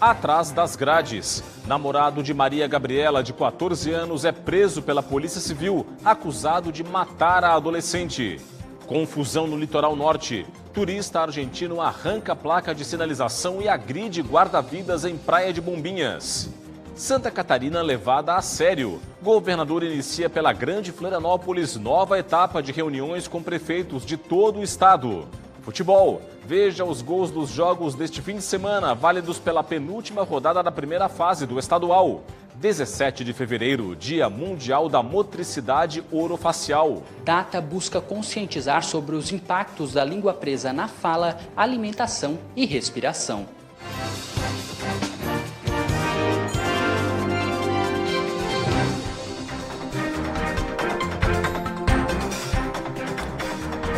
Atrás das grades. Namorado de Maria Gabriela, de 14 anos, é preso pela Polícia Civil, acusado de matar a adolescente. Confusão no litoral norte. Turista argentino arranca placa de sinalização e agride guarda-vidas em Praia de Bombinhas. Santa Catarina levada a sério. Governador inicia pela Grande Florianópolis nova etapa de reuniões com prefeitos de todo o estado. Futebol. Veja os gols dos jogos deste fim de semana, válidos pela penúltima rodada da primeira fase do estadual. 17 de fevereiro, Dia Mundial da Motricidade Orofacial. Data busca conscientizar sobre os impactos da língua presa na fala, alimentação e respiração.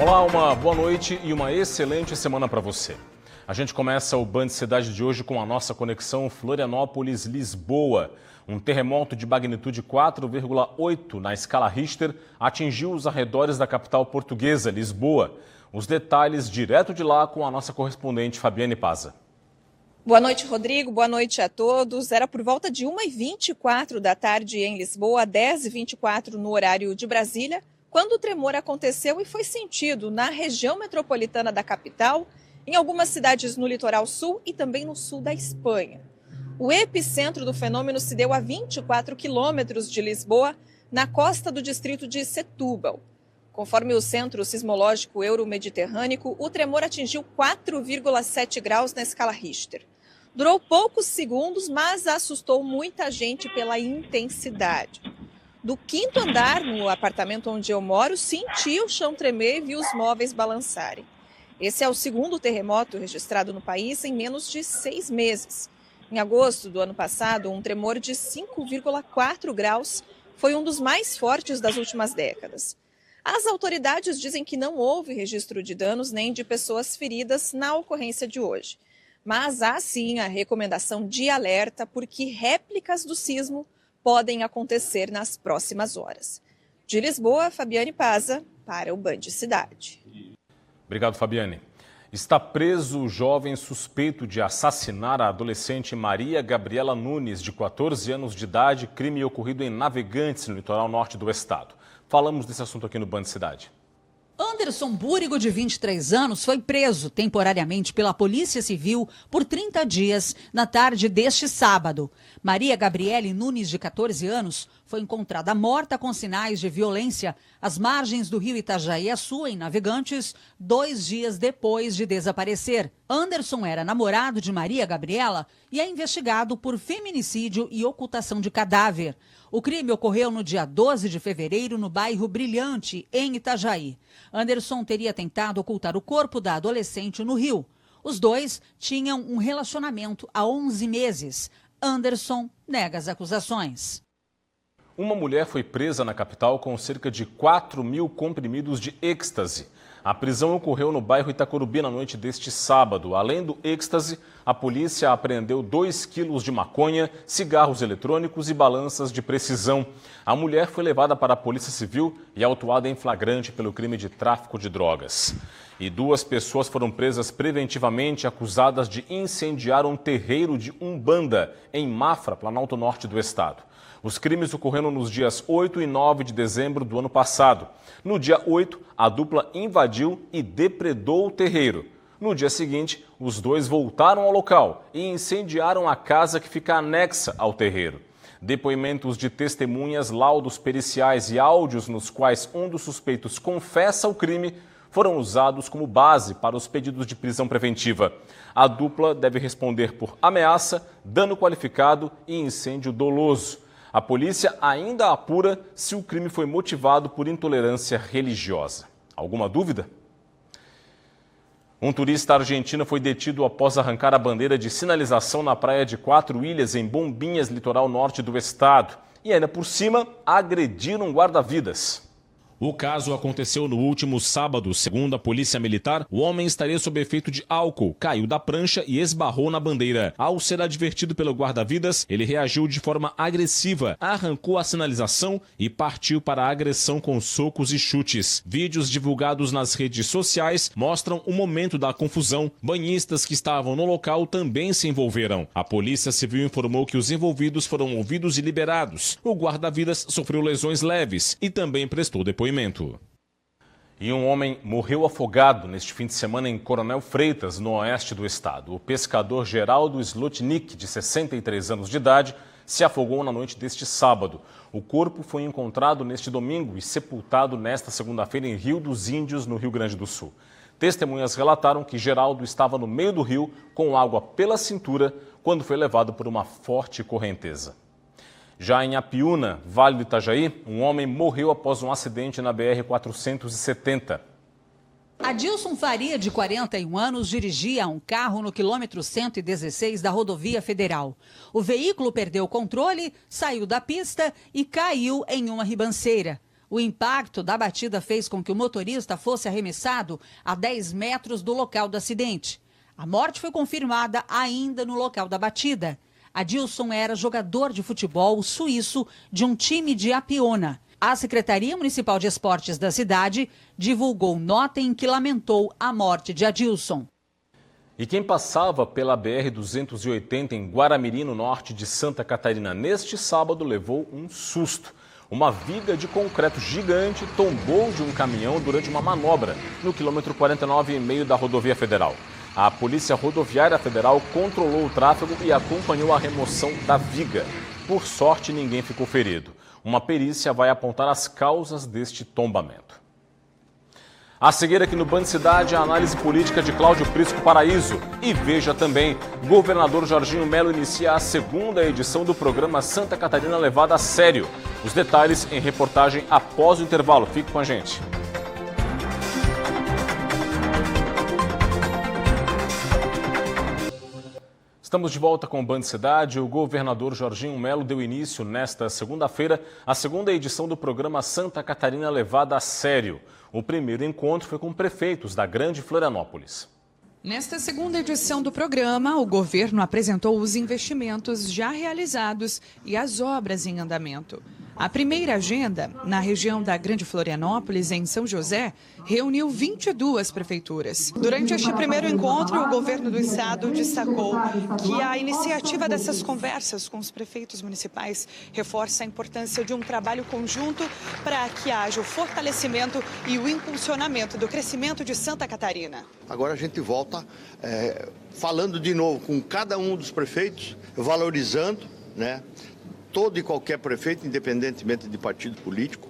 Olá, uma boa noite e uma excelente semana para você. A gente começa o Band Cidade de hoje com a nossa conexão Florianópolis-Lisboa. Um terremoto de magnitude 4,8 na escala Richter atingiu os arredores da capital portuguesa, Lisboa. Os detalhes direto de lá com a nossa correspondente Fabiane Paza. Boa noite, Rodrigo. Boa noite a todos. Era por volta de 1h24 da tarde em Lisboa, 10h24 no horário de Brasília, quando o tremor aconteceu e foi sentido na região metropolitana da capital, em algumas cidades no litoral sul e também no sul da Espanha. O epicentro do fenômeno se deu a 24 quilômetros de Lisboa, na costa do distrito de Setúbal. Conforme o Centro Sismológico Euromediterrâneo, o tremor atingiu 4,7 graus na escala Richter. Durou poucos segundos, mas assustou muita gente pela intensidade. Do quinto andar, no apartamento onde eu moro, senti o chão tremer e vi os móveis balançarem. Esse é o segundo terremoto registrado no país em menos de 6 meses. Em agosto do ano passado, um tremor de 5,4 graus foi um dos mais fortes das últimas décadas. As autoridades dizem que não houve registro de danos nem de pessoas feridas na ocorrência de hoje. Mas há sim a recomendação de alerta porque réplicas do sismo podem acontecer nas próximas horas. De Lisboa, Fabiane Paza, para o Band Cidade. Obrigado, Fabiane. Está preso o jovem suspeito de assassinar a adolescente Maria Gabriela Nunes, de 14 anos de idade, crime ocorrido em Navegantes, no litoral norte do estado. Falamos desse assunto aqui no Band Cidade. Anderson Búrigo, de 23 anos, foi preso temporariamente pela Polícia Civil por 30 dias na tarde deste sábado. Maria Gabriele Nunes, de 14 anos, foi encontrada morta com sinais de violência às margens do rio Itajaí-Açu, em Navegantes, 2 dias depois de desaparecer. Anderson era namorado de Maria Gabriela e é investigado por feminicídio e ocultação de cadáver. O crime ocorreu no dia 12 de fevereiro no bairro Brilhante, em Itajaí. Anderson teria tentado ocultar o corpo da adolescente no rio. Os dois tinham um relacionamento há 11 meses. Anderson nega as acusações. Uma mulher foi presa na capital com cerca de 4.000 comprimidos de êxtase. A prisão ocorreu no bairro Itacorubi na noite deste sábado. Além do êxtase, a polícia apreendeu 2 quilos de maconha, cigarros eletrônicos e balanças de precisão. A mulher foi levada para a Polícia Civil e autuada em flagrante pelo crime de tráfico de drogas. E 2 pessoas foram presas preventivamente acusadas de incendiar um terreiro de Umbanda em Mafra, Planalto Norte do estado. Os crimes ocorreram nos dias 8 e 9 de dezembro do ano passado. No dia 8, a dupla invadiu e depredou o terreiro. No dia seguinte, os dois voltaram ao local e incendiaram a casa que fica anexa ao terreiro. Depoimentos de testemunhas, laudos periciais e áudios nos quais um dos suspeitos confessa o crime foram usados como base para os pedidos de prisão preventiva. A dupla deve responder por ameaça, dano qualificado e incêndio doloso. A polícia ainda apura se o crime foi motivado por intolerância religiosa. Alguma dúvida? Um turista argentino foi detido após arrancar a bandeira de sinalização na praia de 4 Ilhas, em Bombinhas, litoral norte do estado. E ainda por cima, agredir um guarda-vidas. O caso aconteceu no último sábado. Segundo a Polícia Militar, o homem estaria sob efeito de álcool, caiu da prancha e esbarrou na bandeira. Ao ser advertido pelo guarda-vidas, ele reagiu de forma agressiva, arrancou a sinalização e partiu para a agressão com socos e chutes. Vídeos divulgados nas redes sociais mostram o momento da confusão. Banhistas que estavam no local também se envolveram. A Polícia Civil informou que os envolvidos foram ouvidos e liberados. O guarda-vidas sofreu lesões leves e também prestou depoimento. E um homem morreu afogado neste fim de semana em Coronel Freitas, no oeste do estado. O pescador Geraldo Slotnick, de 63 anos de idade, se afogou na noite deste sábado. O corpo foi encontrado neste domingo e sepultado nesta segunda-feira em Rio dos Índios, no Rio Grande do Sul. Testemunhas relataram que Geraldo estava no meio do rio com água pela cintura quando foi levado por uma forte correnteza. Já em Apiúna, Vale do Itajaí, um homem morreu após um acidente na BR-470. Adilson Faria, de 41 anos, dirigia um carro no quilômetro 116 da rodovia federal. O veículo perdeu o controle, saiu da pista e caiu em uma ribanceira. O impacto da batida fez com que o motorista fosse arremessado a 10 metros do local do acidente. A morte foi confirmada ainda no local da batida. Adilson era jogador de futebol suíço de um time de Apiúna. A Secretaria Municipal de Esportes da cidade divulgou nota em que lamentou a morte de Adilson. E quem passava pela BR-280 em Guaramirim, no norte de Santa Catarina, neste sábado levou um susto. Uma viga de concreto gigante tombou de um caminhão durante uma manobra no quilômetro 49,5 da rodovia federal. A Polícia Rodoviária Federal controlou o tráfego e acompanhou a remoção da viga. Por sorte, ninguém ficou ferido. Uma perícia vai apontar as causas deste tombamento. A seguir aqui no Band Cidade, a análise política de Cláudio Prisco Paraíso. E veja também, governador Jorginho Melo inicia a segunda edição do programa Santa Catarina Levada a Sério. Os detalhes em reportagem após o intervalo. Fique com a gente. Estamos de volta com o Band Cidade. O governador Jorginho Melo deu início nesta segunda-feira à segunda edição do programa Santa Catarina Levada a Sério. O primeiro encontro foi com prefeitos da Grande Florianópolis. Nesta segunda edição do programa, o governo apresentou os investimentos já realizados e as obras em andamento. A primeira agenda, na região da Grande Florianópolis, em São José, reuniu 22 prefeituras. Durante este primeiro encontro, o governo do estado destacou que a iniciativa dessas conversas com os prefeitos municipais reforça a importância de um trabalho conjunto para que haja o fortalecimento e o impulsionamento do crescimento de Santa Catarina. Agora a gente volta falando de novo com cada um dos prefeitos, valorizando, todo e qualquer prefeito, independentemente de partido político,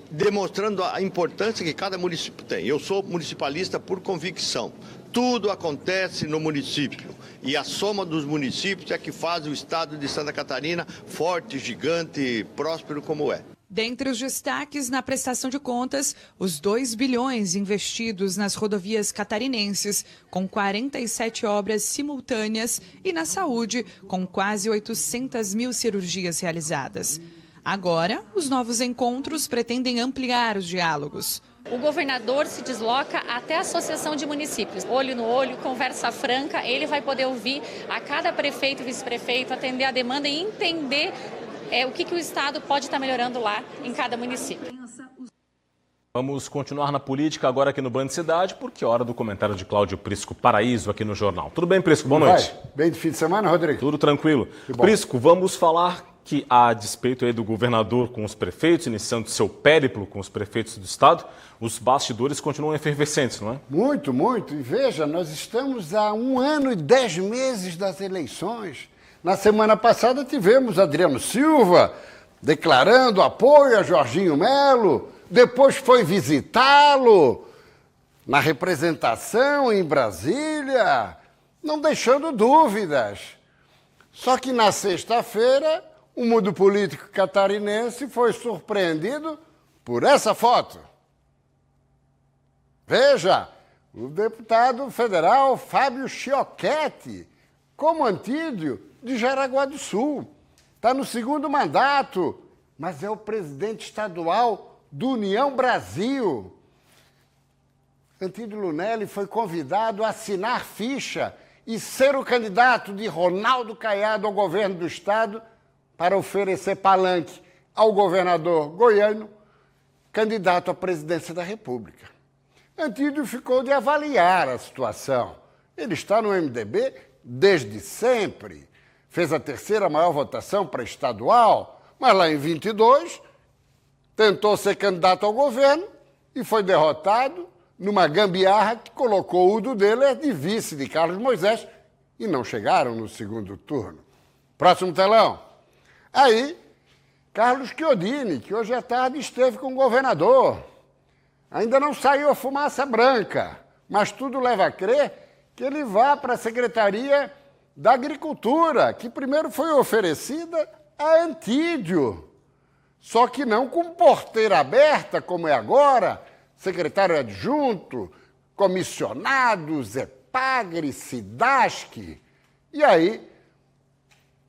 demonstrando a importância que cada município tem. Eu sou municipalista por convicção. Tudo acontece no município e a soma dos municípios é que faz o estado de Santa Catarina forte, gigante, próspero como é. Dentre os destaques na prestação de contas, os 2 bilhões investidos nas rodovias catarinenses, com 47 obras simultâneas, e na saúde, com quase 800 mil cirurgias realizadas. Agora, os novos encontros pretendem ampliar os diálogos. O governador se desloca até a Associação de Municípios. Olho no olho, conversa franca, ele vai poder ouvir a cada prefeito e vice-prefeito, atender a demanda e entender o que o Estado pode estar melhorando lá em cada município. Vamos continuar na política agora aqui no Band Cidade, porque é hora do comentário de Cláudio Prisco Paraíso aqui no Jornal. Tudo bem, Prisco? Boa noite. Bem de fim de semana, Rodrigo? Tudo tranquilo. Prisco, vamos falar que, a despeito aí do governador com os prefeitos, iniciando seu périplo com os prefeitos do Estado, os bastidores continuam efervescentes, não é? Muito, muito. E veja, nós estamos há 1 ano e 10 meses das eleições. Na semana passada tivemos Adriano Silva declarando apoio a Jorginho Melo, depois foi visitá-lo na representação em Brasília, não deixando dúvidas. Só que na sexta-feira, o mundo político catarinense foi surpreendido por essa foto. Veja, o deputado federal Fábio Chiocchetti, como Antídio, de Jaraguá do Sul. Está no 2º mandato, mas é o presidente estadual do União Brasil. Antídio Lunelli foi convidado a assinar ficha e ser o candidato de Ronaldo Caiado ao governo do Estado para oferecer palanque ao governador goiano, candidato à presidência da República. Antídio ficou de avaliar a situação. Ele está no MDB desde sempre. Fez a terceira maior votação para estadual, mas lá em 22 tentou ser candidato ao governo e foi derrotado numa gambiarra que colocou o Udo Deller de vice de Carlos Moisés e não chegaram no segundo turno. Próximo telão. Aí, Carlos Chiodini, que hoje à tarde esteve com o governador. Ainda não saiu a fumaça branca, mas tudo leva a crer que ele vá para a Secretaria da Agricultura, que primeiro foi oferecida a Antídio. Só que não com porteira aberta, como é agora, secretário adjunto, comissionados, EPAGRE, SIDASC. E aí,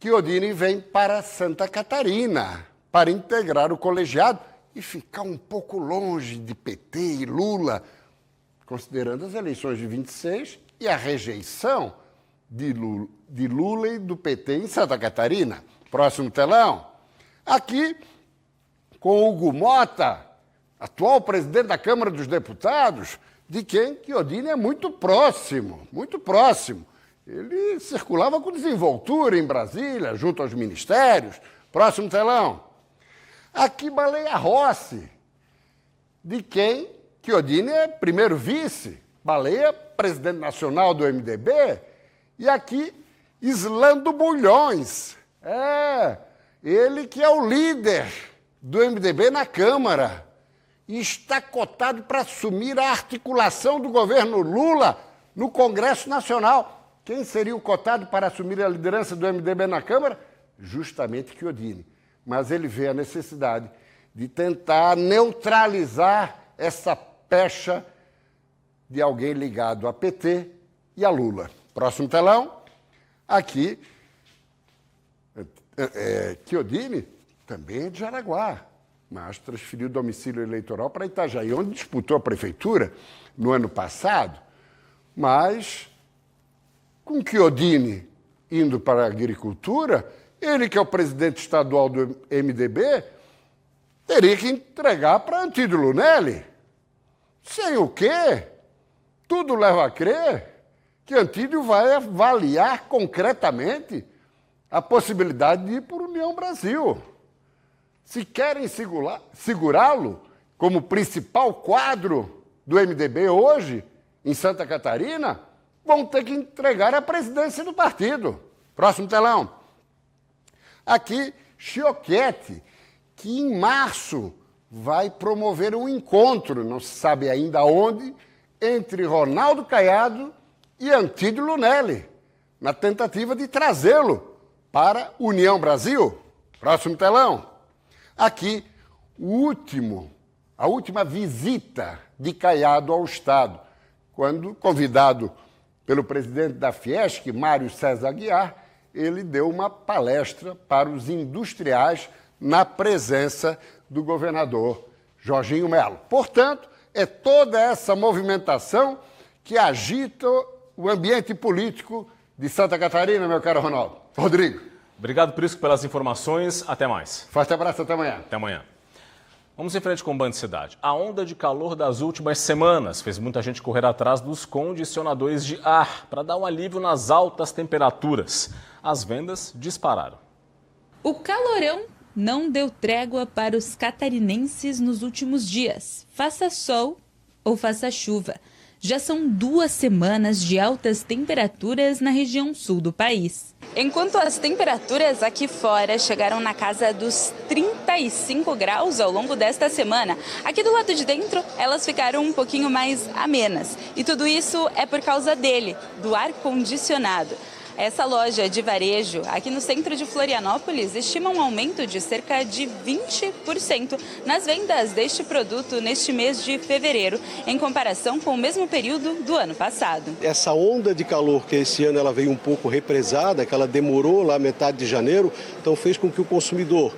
Chiodini vem para Santa Catarina para integrar o colegiado e ficar um pouco longe de PT e Lula, considerando as eleições de 26 e a rejeição de Lula e do PT em Santa Catarina. Próximo telão. Aqui, com Hugo Mota, atual presidente da Câmara dos Deputados, de quem Chiodini é muito próximo, muito próximo. Ele circulava com desenvoltura em Brasília, junto aos ministérios. Próximo telão. Aqui, Baleia Rossi, de quem Chiodini é primeiro vice. Baleia, presidente nacional do MDB. E aqui, Islando Bulhões. Ele que é o líder do MDB na Câmara. E está cotado para assumir a articulação do governo Lula no Congresso Nacional. Quem seria o cotado para assumir a liderança do MDB na Câmara? Justamente Chiodini. Mas ele vê a necessidade de tentar neutralizar essa pecha de alguém ligado a PT e a Lula. Próximo telão. Aqui, Chiodini também é de Jaraguá, mas transferiu o domicílio eleitoral para Itajaí, onde disputou a prefeitura no ano passado. Mas, com Chiodini indo para a agricultura, ele, que é o presidente estadual do MDB, teria que entregar para Antídio Lunelli. Sem o quê? Tudo leva a crer que Antídio vai avaliar concretamente a possibilidade de ir para a União Brasil. Se querem segurá-lo como principal quadro do MDB hoje, em Santa Catarina, vão ter que entregar a presidência do partido. Próximo telão. Aqui, Chioquete, que em março vai promover um encontro, não se sabe ainda onde, entre Ronaldo Caiado e Antídio Lunelli, na tentativa de trazê-lo para a União Brasil. Próximo telão. Aqui, a última visita de Caiado ao Estado, quando, convidado pelo presidente da Fiesc, Mário César Aguiar, ele deu uma palestra para os industriais na presença do governador Jorginho Melo. Portanto, é toda essa movimentação que agita o ambiente político de Santa Catarina, meu caro Ronaldo. Rodrigo. Obrigado, Prisco, pelas informações. Até mais. Forte abraço, até amanhã. Até amanhã. Vamos em frente com o Band Cidade. A onda de calor das últimas semanas fez muita gente correr atrás dos condicionadores de ar para dar um alívio nas altas temperaturas. As vendas dispararam. O calorão não deu trégua para os catarinenses nos últimos dias. Faça sol ou faça chuva. Já são 2 semanas de altas temperaturas na região sul do país. Enquanto as temperaturas aqui fora chegaram na casa dos 35 graus ao longo desta semana, aqui do lado de dentro elas ficaram um pouquinho mais amenas. E tudo isso é por causa dele, do ar-condicionado. Essa loja de varejo, aqui no centro de Florianópolis, estima um aumento de cerca de 20% nas vendas deste produto neste mês de fevereiro, em comparação com o mesmo período do ano passado. Essa onda de calor que esse ano ela veio um pouco represada, que ela demorou lá metade de janeiro, então fez com que o consumidor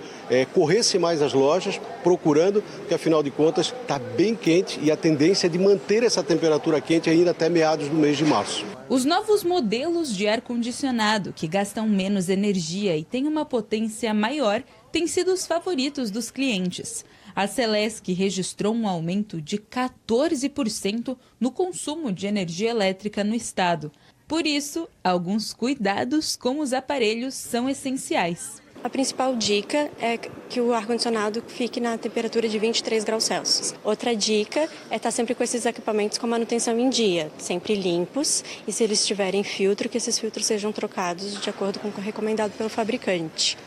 corressem mais as lojas, procurando, porque afinal de contas está bem quente e a tendência é de manter essa temperatura quente ainda até meados do mês de março. Os novos modelos de ar-condicionado, que gastam menos energia e têm uma potência maior, têm sido os favoritos dos clientes. A Celesc registrou um aumento de 14% no consumo de energia elétrica no estado. Por isso, alguns cuidados com os aparelhos são essenciais. A principal dica é que o ar-condicionado fique na temperatura de 23 graus Celsius. Outra dica é estar sempre com esses equipamentos com manutenção em dia, sempre limpos, e se eles tiverem filtro, que esses filtros sejam trocados de acordo com o recomendado pelo fabricante.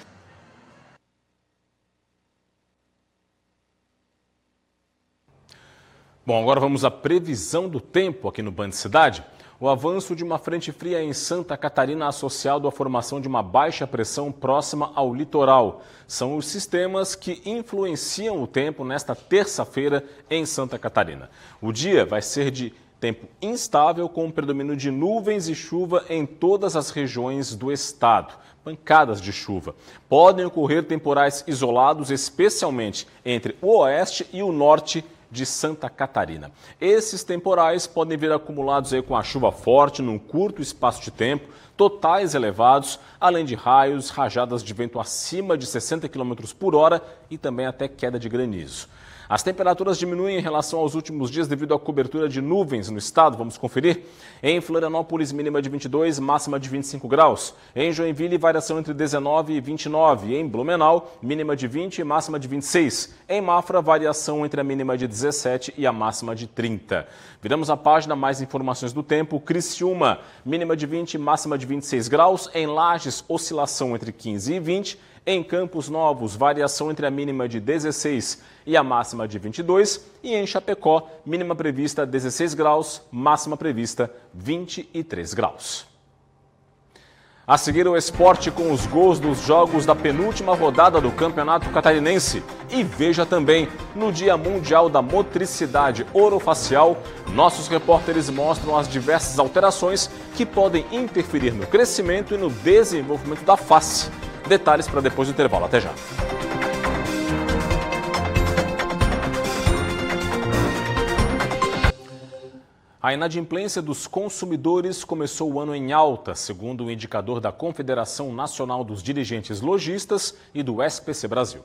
Bom, agora vamos à previsão do tempo aqui no Band Cidade. O avanço de uma frente fria em Santa Catarina associado à formação de uma baixa pressão próxima ao litoral. São os sistemas que influenciam o tempo nesta terça-feira em Santa Catarina. O dia vai ser de tempo instável com predomínio de nuvens e chuva em todas as regiões do estado. Pancadas de chuva. Podem ocorrer temporais isolados, especialmente entre o oeste e o norte de Santa Catarina. Esses temporais podem vir acumulados aí com a chuva forte num curto espaço de tempo, totais elevados, além de raios, rajadas de vento acima de 60 km por hora e também até queda de granizo. As temperaturas diminuem em relação aos últimos dias devido à cobertura de nuvens no estado. Vamos conferir? Em Florianópolis, mínima de 22, máxima de 25 graus. Em Joinville, variação entre 19 e 29. Em Blumenau, mínima de 20 e máxima de 26. Em Mafra, variação entre a mínima de 17 e a máxima de 30. Viramos a página, mais informações do tempo. Criciúma, mínima de 20, máxima de 26 graus. Em Lages, oscilação entre 15 e 20. Em Campos Novos, variação entre a mínima de 16 e a máxima de 22. E em Chapecó, mínima prevista 16 graus, máxima prevista 23 graus. A seguir, o esporte com os gols dos jogos da penúltima rodada do Campeonato Catarinense. E veja também, no Dia Mundial da Motricidade Orofacial, nossos repórteres mostram as diversas alterações que podem interferir no crescimento e no desenvolvimento da face. Detalhes para depois do intervalo. Até já. A inadimplência dos consumidores começou o ano em alta, segundo o indicador da Confederação Nacional dos Dirigentes Lojistas e do SPC Brasil.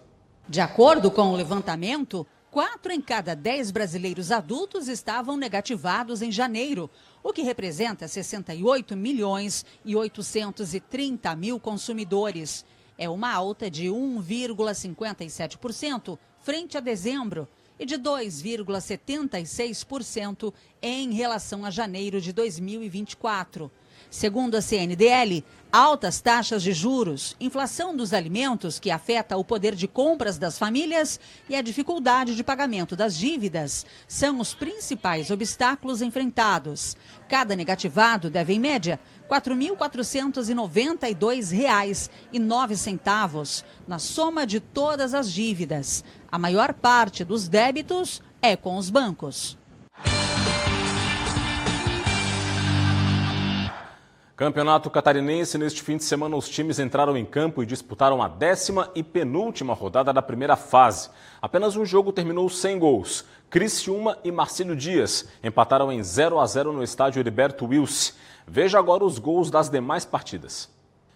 De acordo com o levantamento, 4 em cada 10 brasileiros adultos estavam negativados em janeiro, o que representa 68 milhões e 830 mil consumidores. É uma alta de 1,57% frente a dezembro e de 2,76% em relação a janeiro de 2024. Segundo a CNDL, altas taxas de juros, inflação dos alimentos que afeta o poder de compras das famílias e a dificuldade de pagamento das dívidas são os principais obstáculos enfrentados. Cada negativado deve, em média, R$ 4.492,09 na soma de todas as dívidas. A maior parte dos débitos é com os bancos. Campeonato Catarinense, neste fim de semana os times entraram em campo e disputaram a 10ª e penúltima rodada da primeira fase. Apenas um jogo terminou sem gols. Criciúma e Marcílio Dias empataram em 0-0 no estádio Heriberto Wilson. Veja agora os gols das demais partidas.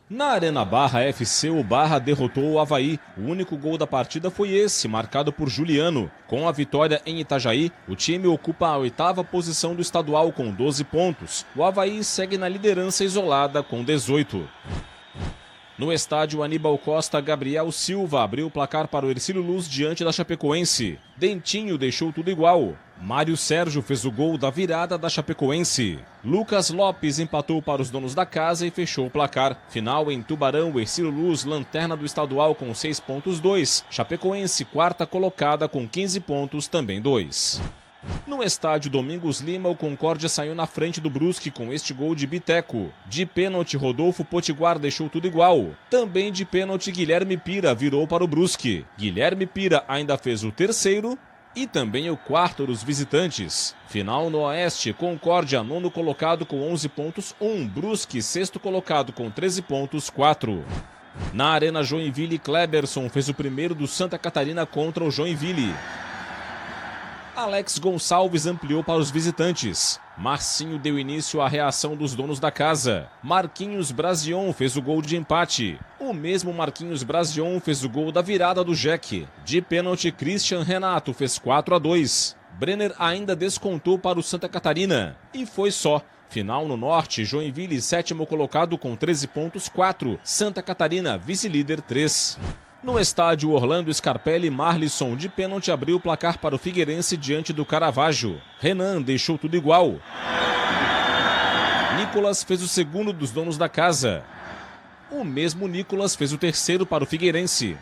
Na Arena Barra FC, o Barra derrotou o Avaí. O único gol da partida foi esse, marcado por Juliano. Com a vitória em Itajaí, o time ocupa a 8ª posição do estadual com 12 pontos. O Avaí segue na liderança isolada com 18. No estádio Aníbal Costa, Gabriel Silva abriu o placar para o Hercílio Luz diante da Chapecoense. Dentinho deixou tudo igual. Mário Sérgio fez o gol da virada da Chapecoense. Lucas Lopes empatou para os donos da casa e fechou o placar. Final em Tubarão, o Hercílio Luz, lanterna do estadual com 6 pontos 2. Chapecoense, 4ª colocada com 15 pontos, também 2. No estádio Domingos Lima, o Concórdia saiu na frente do Brusque com este gol de Biteco. De pênalti, Rodolfo Potiguar deixou tudo igual. Também de pênalti, Guilherme Pira virou para o Brusque. Guilherme Pira ainda fez o terceiro e também o 4º dos visitantes. Final no Oeste, Concórdia, 9º colocado com 11 pontos, 1. Brusque, 6º colocado com 13 pontos, 4. Na Arena Joinville, Kleberson fez o primeiro do Santa Catarina contra o Joinville. Alex Gonçalves ampliou para os visitantes. Marcinho deu início à reação dos donos da casa. Marquinhos Brazion fez o gol de empate. O mesmo Marquinhos Brazion fez o gol da virada do Jack. De pênalti, Christian Renato fez 4-2. Brenner ainda descontou para o Santa Catarina. E foi só. Final no Norte, Joinville, 7º colocado com 13 pontos, 4. Santa Catarina, vice-líder, 3. No estádio Orlando Scarpelli, Marlisson de pênalti abriu o placar para o Figueirense diante do Caravaggio. Renan deixou tudo igual. Nicolas fez o segundo dos donos da casa. O mesmo Nicolas fez o terceiro para o Figueirense.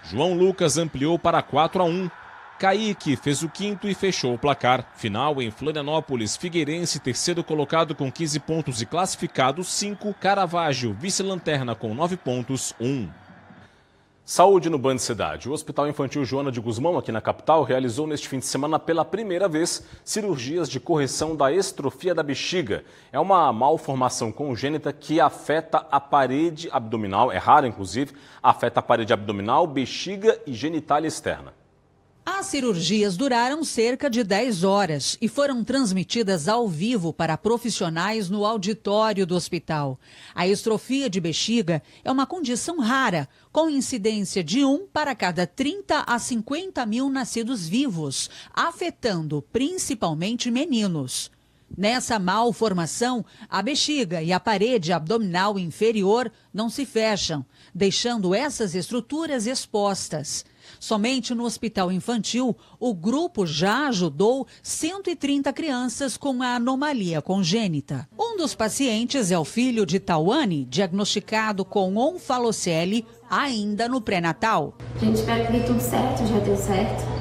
João Lucas ampliou para 4-1. Kaique fez o quinto e fechou o placar. Final em Florianópolis, Figueirense, 3º colocado com 15 pontos e classificado 5. Caravaggio, vice-lanterna com 9 pontos, 1. Saúde no Band Cidade. O Hospital Infantil Joana de Guzmão, aqui na capital, realizou neste fim de semana pela primeira vez cirurgias de correção da estrofia da bexiga. É uma malformação congênita que afeta a parede abdominal, é rara inclusive, afeta a parede abdominal, bexiga e genitália externa. As cirurgias duraram cerca de 10 horas e foram transmitidas ao vivo para profissionais no auditório do hospital. A estrofia de bexiga é uma condição rara, com incidência de 1 para cada 30 a 50 mil nascidos vivos, afetando principalmente meninos. Nessa malformação, a bexiga e a parede abdominal inferior não se fecham, deixando essas estruturas expostas. Somente no hospital infantil, o grupo já ajudou 130 crianças com a anomalia congênita. Um dos pacientes é o filho de Tawane, diagnosticado com onfalocele ainda no pré-natal. A gente espera que dê tudo certo, já deu certo.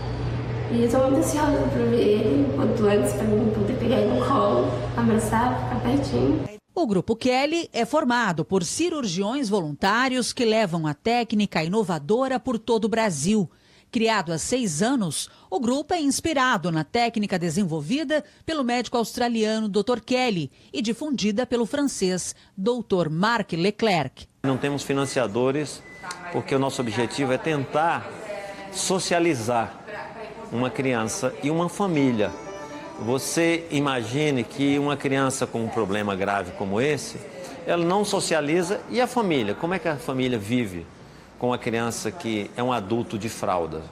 E eu estou muito ansiosa para ver ele quanto antes, para mim poder pegar ele no colo, abraçar, ficar pertinho. O Grupo Kelly é formado por cirurgiões voluntários que levam a técnica inovadora por todo o Brasil. Criado há 6 anos, o grupo é inspirado na técnica desenvolvida pelo médico australiano Dr. Kelly e difundida pelo francês Dr. Marc Leclerc. Não temos financiadores porque o nosso objetivo é tentar socializar uma criança e uma família. Você imagine que uma criança com um problema grave como esse, ela não socializa, e a família? Como é que a família vive com a criança que é um adulto de fralda?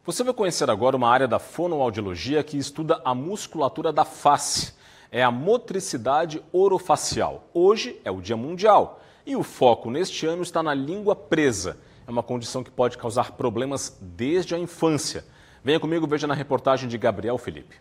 Você vai conhecer agora uma área da fonoaudiologia que estuda a musculatura da face. É a motricidade orofacial. Hoje é o Dia Mundial e o foco neste ano está na língua presa. É uma condição que pode causar problemas desde a infância. Venha comigo, veja na reportagem de Gabriel Felipe.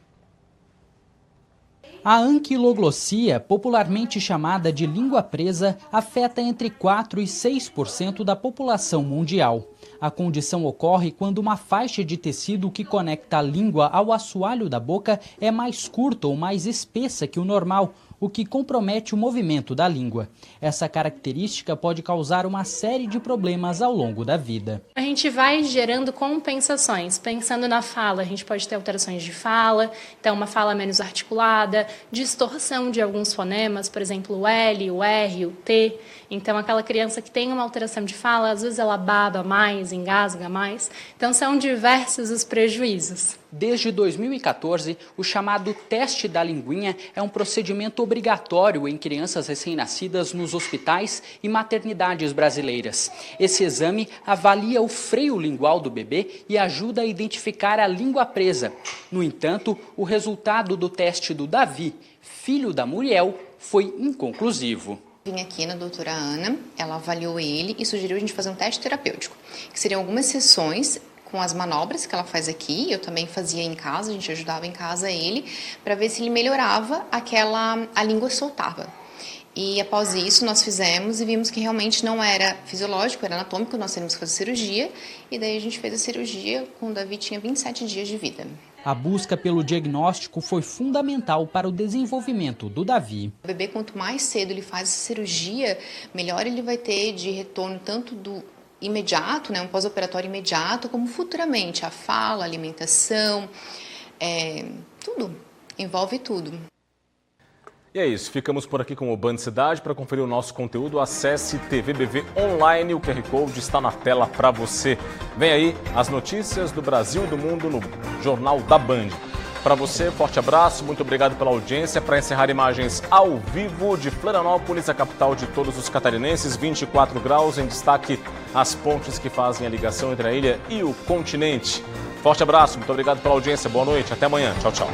A anquiloglossia, popularmente chamada de língua presa, afeta entre 4% e 6% da população mundial. A condição ocorre quando uma faixa de tecido que conecta a língua ao assoalho da boca é mais curta ou mais espessa que o normal, o que compromete o movimento da língua. Essa característica pode causar uma série de problemas ao longo da vida. A gente vai gerando compensações. Pensando na fala, a gente pode ter alterações de fala, então uma fala menos articulada, distorção de alguns fonemas, por exemplo, o L, o R, o T. Então aquela criança que tem uma alteração de fala, às vezes ela baba mais, engasga mais. Então são diversos os prejuízos. Desde 2014, o chamado teste da linguinha é um procedimento obrigatório em crianças recém-nascidas nos hospitais e maternidades brasileiras. Esse exame avalia o freio lingual do bebê e ajuda a identificar a língua presa. No entanto, o resultado do teste do Davi, filho da Muriel, foi inconclusivo. Vim aqui na doutora Ana, ela avaliou ele e sugeriu a gente fazer um teste terapêutico, que seriam algumas sessões com as manobras que ela faz aqui, eu também fazia em casa, a gente ajudava em casa ele, para ver se ele melhorava a língua soltava. E após isso nós fizemos e vimos que realmente não era fisiológico, era anatômico, nós teríamos que fazer cirurgia, e daí a gente fez a cirurgia quando o Davi tinha 27 dias de vida. A busca pelo diagnóstico foi fundamental para o desenvolvimento do Davi. O bebê, quanto mais cedo ele faz essa cirurgia, melhor ele vai ter de retorno tanto do imediato, um pós-operatório imediato, como futuramente a fala, a alimentação, tudo, envolve tudo. E é isso, ficamos por aqui com o Band Cidade. Para conferir o nosso conteúdo, acesse TVBV Online, o QR Code está na tela para você. Vem aí as notícias do Brasil e do mundo no Jornal da Band. Para você, forte abraço, muito obrigado pela audiência. Para encerrar, imagens ao vivo de Florianópolis, a capital de todos os catarinenses, 24 graus, em destaque as pontes que fazem a ligação entre a ilha e o continente. Forte abraço, muito obrigado pela audiência, boa noite, até amanhã, tchau, tchau.